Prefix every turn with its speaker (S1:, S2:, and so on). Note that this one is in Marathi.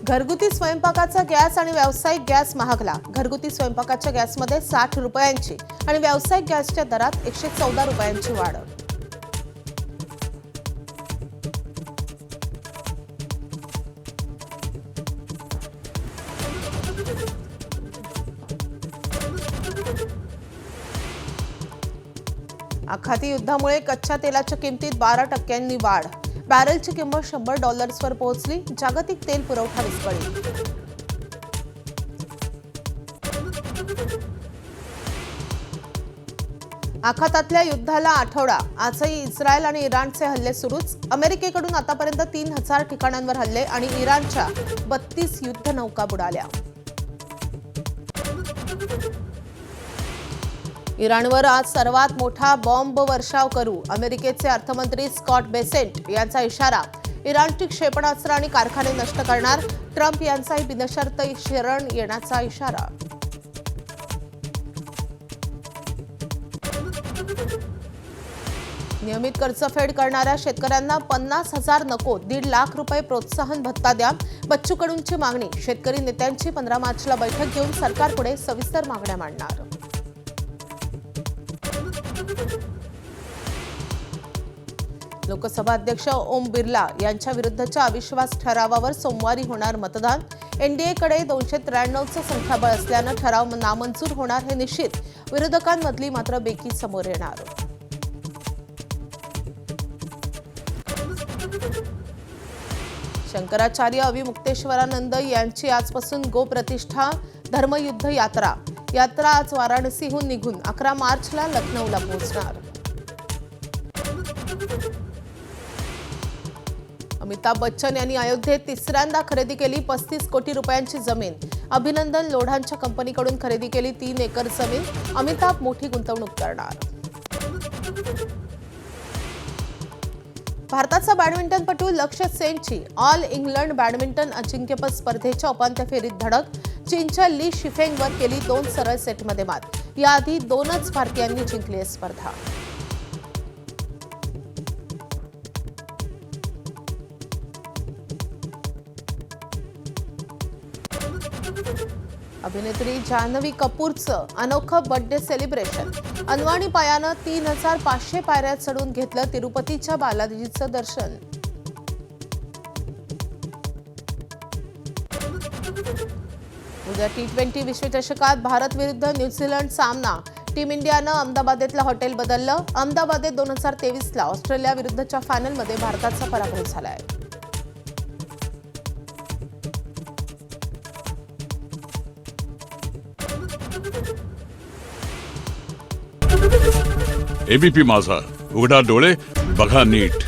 S1: घरगुती स्वयंपाकाचा गॅस आणि व्यावसायिक गॅस महागला। घरगुती स्वयंपाकाच्या गॅसमध्ये 60 रुपयांची आणि व्यावसायिक गॅसच्या दरात 114 रुपयांची वाढ। आखाती युद्धामुळे कच्च्या तेलाच्या किमतीत 12% वाढ। बॅरेलची किंमत $100वर पोहोचली। जागतिक तेल पुरवठा विस्कळीत। आखातातल्या युद्धाला आठवडा। आजही इस्रायल आणि इराणचे हल्ले सुरूच। अमेरिकेकडून आतापर्यंत 3000 ठिकाणांवर हल्ले आणि इराणच्या 32 युद्धनौका बुडाल्या। इराणवर आज सर्वात मोठा बॉम्ब वर्षाव करू, अमेरिकेचे अर्थमंत्री स्कॉट बेसेंट यांचा इशारा। इराणची क्षेपणास्त्र आणि कारखाने नष्ट करणार। ट्रम्प यांचाही बिनशर्त शरण येण्याचा इशारा। नियमित कर्जफेड करणाऱ्या शेतकऱ्यांना 50,000 नको, 1.5 लाख रुपये प्रोत्साहन भत्ता द्या। बच्चू कडूंची मागणी। शेतकरी नेत्यांची 15 मार्चला बैठक घेऊन सरकारपुढे सविस्तर मागण्या मांडणार। लोकसभा अध्यक्ष ओम बिर्ला यांच्या विरुद्धच्या अविश्वास ठरावावर सोमवारी होणार मतदान। एनडीएकडे 293चं संख्याबळ असल्यानं ठराव नामंजूर होणार हे निश्चित। विरोधकांमधली मात्र बेकी समोर येणार। शंकराचार्य अविमुक्तेश्वरानंद यांची आजपासून गोप्रतिष्ठा धर्मयुद्ध यात्रा। यात्रा आज वाराणसीहून निघून 11 मार्चला लखनौला पोहोचणार। अमिताभ बच्चन यांनी अयोध्येत तिसऱ्यांदा खरेदी केली 35 कोटी रुपयांची जमीन। अभिनंदन लोढांच्या कंपनीकडून खरेदी केली 3 एकर जमीन। अमिताभ मोठी गुंतवणूक करणार। भारताचा बॅडमिंटनपटू लक्ष्य सेनची ऑल इंग्लंड बॅडमिंटन अजिंक्यपद स्पर्धेच्या उपांत्य फेरीत धडक। चीनच्या ली शिफेंगवर केली 2 सरळ सेटमध्ये मात। याआधी 2च भारतीयांनी जिंकली स्पर्धा। अभिनेत्री जान्हवी कपूरचं अनोखं बर्थडे सेलिब्रेशन। अनवाणी पायानं 3500 पायऱ्या चढून घेतलं तिरुपतीच्या बालाजीचं दर्शन। उद्या T20 विश्वचषकात भारत विरुद्ध न्यूझीलंड सामना। टीम इंडियानं अहमदाबादेतलं हॉटेल बदललं। अहमदाबादेत 2023ला ऑस्ट्रेलिया विरुद्धच्या फायनलमध्ये भारताचा पराभव झालाय।
S2: एबीपी माझा, उघडा डोळे बघा नीट।